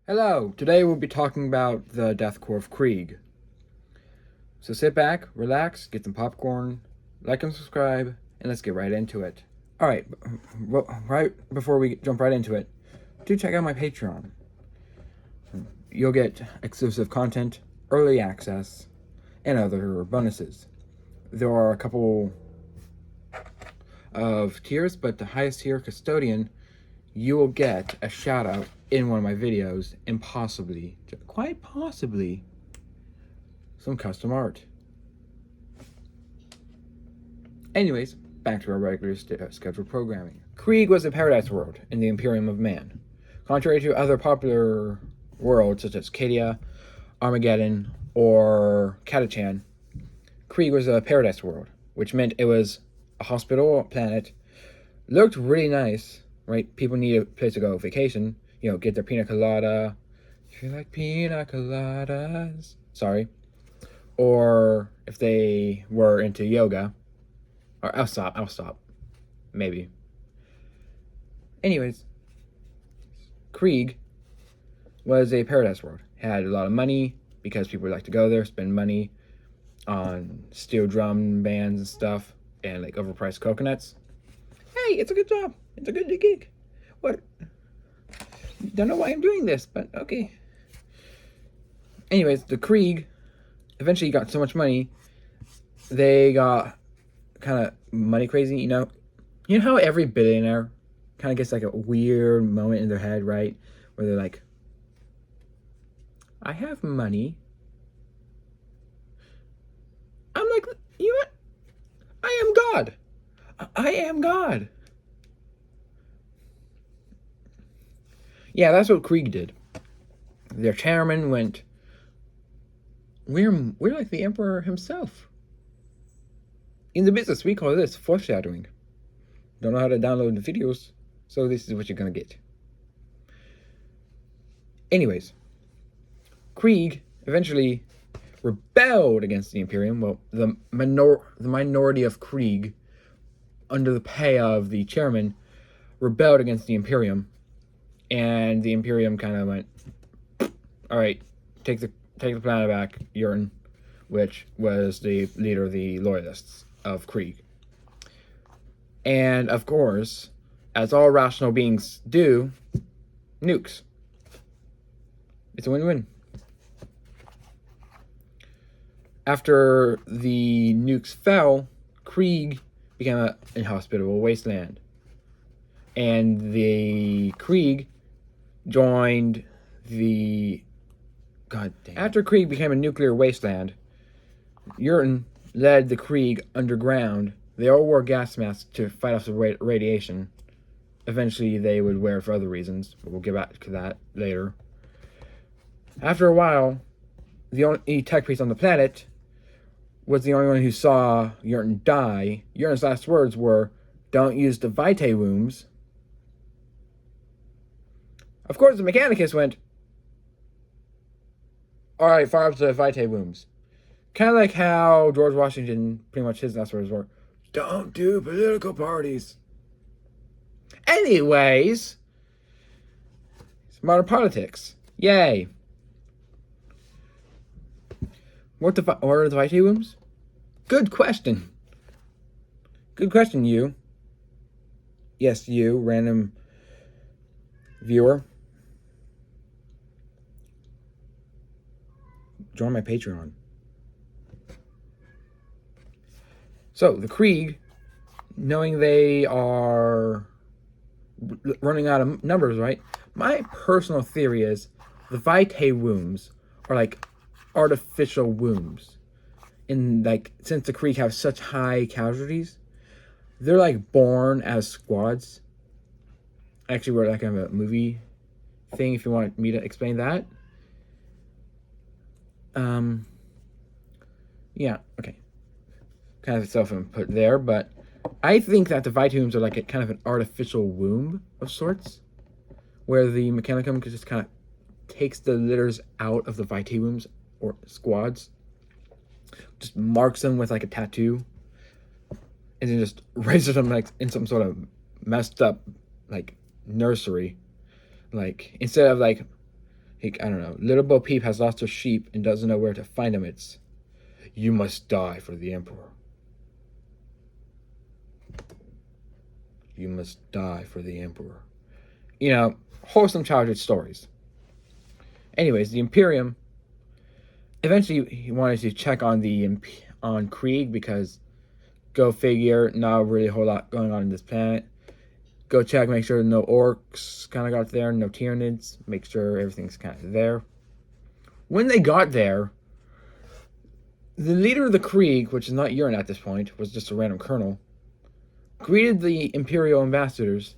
Hello, today we'll be talking about the Death Corps of Krieg. So sit back, relax, get some popcorn, like and subscribe, and let's get right into it. Alright, right before we jump right into it, do check out my Patreon. You'll get exclusive content, early access, and other bonuses. There are a couple of tiers, but the highest tier, Custodian, you will get a shout out in one of my videos and possibly, quite possibly, some custom art. Anyways, back to our regular scheduled programming. Krieg was a paradise world in the Imperium of Man. Contrary to other popular worlds such as Cadia, Armageddon, or Catachan, Krieg was a paradise world, which meant it was a hospitable planet, looked really nice, right? People need a place to go vacation, get their pina colada. If you like pina coladas, sorry. Or if they were into yoga, or I'll stop, maybe. Anyways, Krieg was a paradise world. Had a lot of money because people like to go there, spend money on steel drum bands and stuff, and like overpriced coconuts. Hey, it's a good job. It's a good gig. What? Don't know why I'm doing this, but okay. Anyways, the Krieg eventually got so much money, they got kind of money crazy. You know how every billionaire kind of gets like a weird moment in their head, right? Where they're like, I have money. I'm like, you know what? I am God. I am God. Yeah, that's what Krieg did. Their chairman went, we're like the emperor himself. In the business, we call this foreshadowing. Don't know how to download the videos, so this is what you're gonna get. Anyways, Krieg eventually rebelled against the Imperium. Well, the minority of Krieg, under the pay of the chairman, rebelled against the Imperium, and the Imperium kind of went, all right, take the planet back, Urn, which was the leader of the loyalists of Krieg. And of course, as all rational beings do, nukes. It's a win-win. After the nukes fell, Krieg became an inhospitable wasteland. And the Krieg joined the... God damn. After Krieg became a nuclear wasteland, Urton led the Krieg underground. They all wore gas masks to fight off the radiation. Eventually, they would wear it for other reasons, but we'll get back to that later. After a while, the only tech priest on the planet was the only one who saw Urton die. Urton's last words were, "Don't use the vitae wombs." Of course, the Mechanicus went, all right, fire up the vitae wombs. Kind of like how George Washington, pretty much his last words were, don't do political parties. Anyways, modern politics. Yay. What are the vitae wombs? Good question. Good question, you. Yes, you, random viewer. Join my Patreon. So, the Krieg, knowing they are running out of numbers, right? My personal theory is the vitae wombs are like artificial wombs. And like, since the Krieg have such high casualties, they're like born as squads. I actually wrote like kind of a movie thing if you want me to explain that. Yeah, okay. Kind of self-input there, but I think that the vitae wombs are like a kind of an artificial womb of sorts, where the Mechanicum just kind of takes the litters out of the vitae wombs or squads, just marks them with like a tattoo, and then just raises them like in some sort of messed up like nursery. Like instead of like I don't know. Little Bo Peep has lost her sheep and doesn't know where to find them. It's, you must die for the Emperor. You must die for the Emperor. You know, wholesome childhood stories. Anyways, the Imperium. Eventually, he wanted to check on on Krieg because, go figure, not really a whole lot going on this planet. Go check, make sure no orcs kind of got there, no Tyranids, make sure everything's kind of there. When they got there, the leader of the Krieg, which is not Urine at this point, was just a random colonel, greeted the Imperial ambassadors.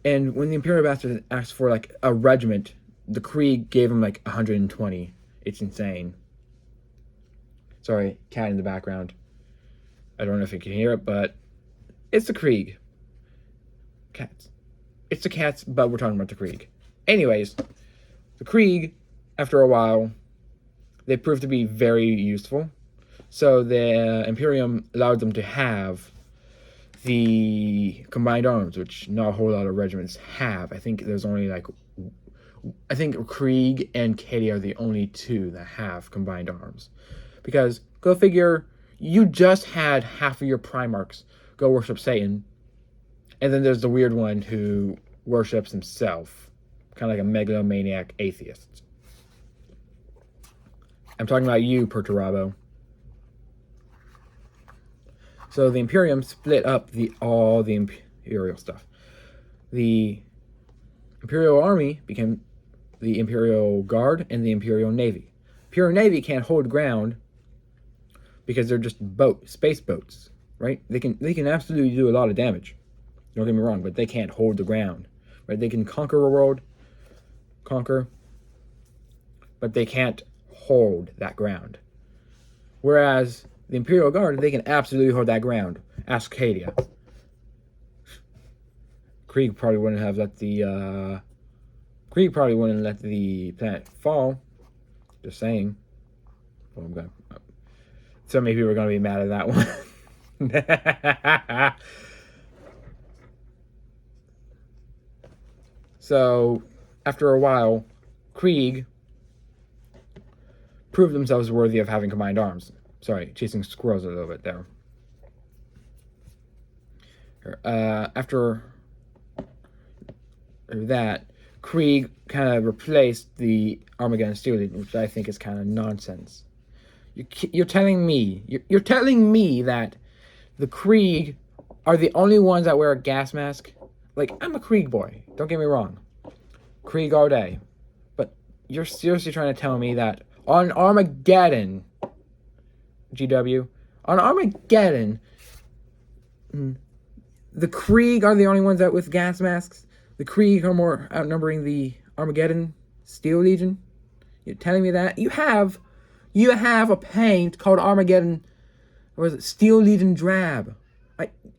And when the Imperial ambassadors asked for like a regiment, the Krieg gave him like 120. It's insane. Sorry, cat in the background. I don't know if you can hear it, but it's the Krieg. Cats. It's the cats, but we're talking about the Krieg. Anyways, the Krieg, after a while, they proved to be very useful. So the Imperium allowed them to have the combined arms, which not a whole lot of regiments have. I think there's only like, I think Krieg and Katie are the only two that have combined arms. Because, go figure, you just had half of your Primarchs go worship Satan. And then there's the weird one who worships himself. Kind of like a megalomaniac atheist. I'm talking about you, Perturabo. So the Imperium split up all the Imperial stuff. The Imperial Army became the Imperial Guard and the Imperial Navy. Imperial Navy can't hold ground because they're just space boats, right? They can absolutely do a lot of damage. Don't get me wrong, but they can't hold the ground, right? They can conquer a world, but they can't hold that ground. Whereas the Imperial Guard, they can absolutely hold that ground. Ask Cadia. Krieg probably wouldn't let the planet fall. Just saying. Well, so many people are gonna be mad at that one. So, after a while, Krieg proved themselves worthy of having combined arms. Sorry, chasing squirrels a little bit there. After that, Krieg kind of replaced the Armageddon Steel Legion, which I think is kind of nonsense. You're telling me that the Krieg are the only ones that wear a gas mask? Like, I'm a Krieg boy. Don't get me wrong. Krieg all day. But you're seriously trying to tell me that on Armageddon, GW, on Armageddon, the Krieg are the only ones that with gas masks? The Krieg are more outnumbering the Armageddon Steel Legion? You're telling me that? You have a paint called Armageddon, or is it Steel Legion Drab?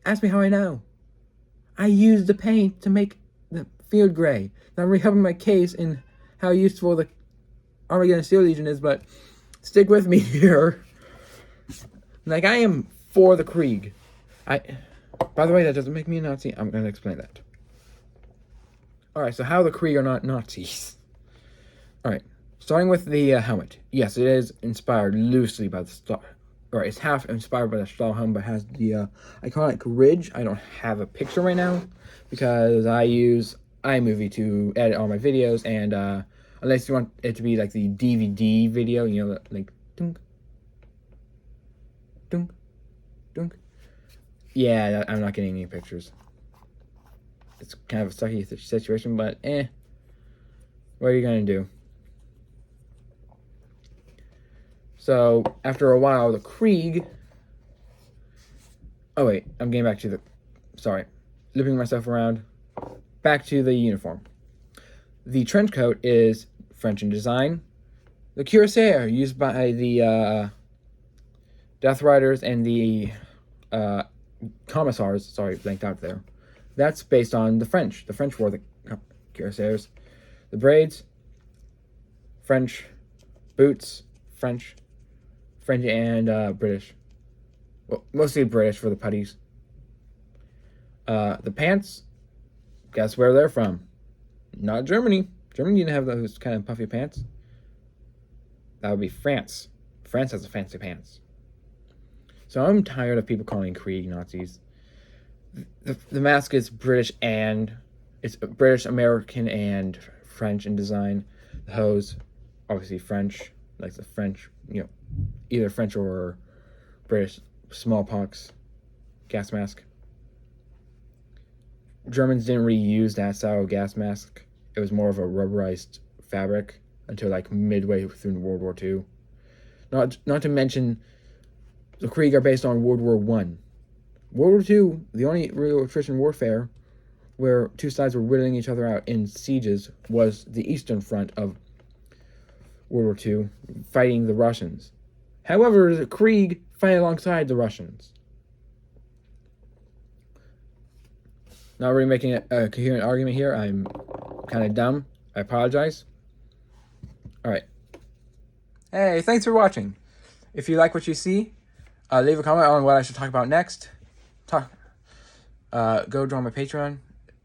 Ask me how I know. I used the paint to make the field gray. Now I'm rehelping my case in how useful the Armageddon Steel Legion is, but stick with me here. Like, I am for the Krieg. By the way, that doesn't make me a Nazi. I'm going to explain that. Alright, so how the Krieg are not Nazis. Alright, starting with the helmet. Yes, it is inspired loosely by the Star. Or it's half inspired by the Stahlhelm, but has the iconic ridge. I don't have a picture right now because I use iMovie to edit all my videos, and unless you want it to be like the DVD video, you know, like dunk, dunk, dunk. Yeah, I'm not getting any pictures. It's kind of a sucky situation, but what are you gonna do? So, after a while, the Krieg... Oh, wait. I'm getting back to the... Sorry. Looping myself around. Back to the uniform. The trench coat is French in design. The cuirassier, used by the Death Riders and the Commissars. Sorry, blanked out there. That's based on the French. The French wore the cuirassiers. The braids, French. Boots, French and British. Well, mostly British for the putties. The pants, guess where they're from? Not Germany. Germany didn't have those kind of puffy pants. That would be France. France has the fancy pants. So I'm tired of people calling Krieg Nazis. The mask is British, and it's British, American, and French in design. The hose, obviously French, like the French, either French or British smallpox gas mask. Germans didn't reuse that style of gas mask. It was more of a rubberized fabric until like midway through World War II. Not to mention, the Krieg are based on World War I. World War II, the only real attrition warfare where two sides were whittling each other out in sieges was the Eastern Front of World War II, fighting the Russians. However, the Krieg fight alongside the Russians. Not really making a coherent argument here. I'm kind of dumb. I apologize. Alright. Hey, thanks for watching. If you like what you see, leave a comment on what I should talk about next. Go join my Patreon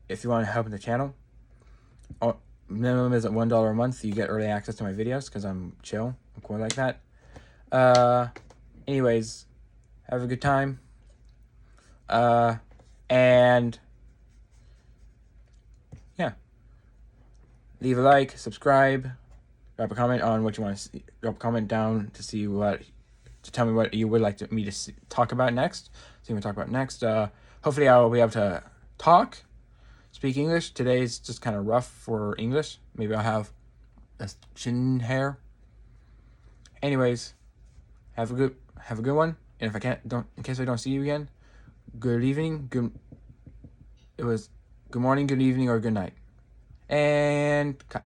if you want to help in the channel. Minimum is at $1 a month. You get early access to my videos because I'm chill. I'm cool like that. Anyways, have a good time. And yeah, leave a like, subscribe, drop a comment on what you want to see. Drop a comment down to see to tell me what you would like me to talk about next. See what we talk about next. Hopefully I'll be able to speak English. Today's just kind of rough for English. Maybe I'll have a chin hair. Anyways, have a good one. And if I can't, in case I don't see you again, good evening, good morning, good evening, or good night. And cut.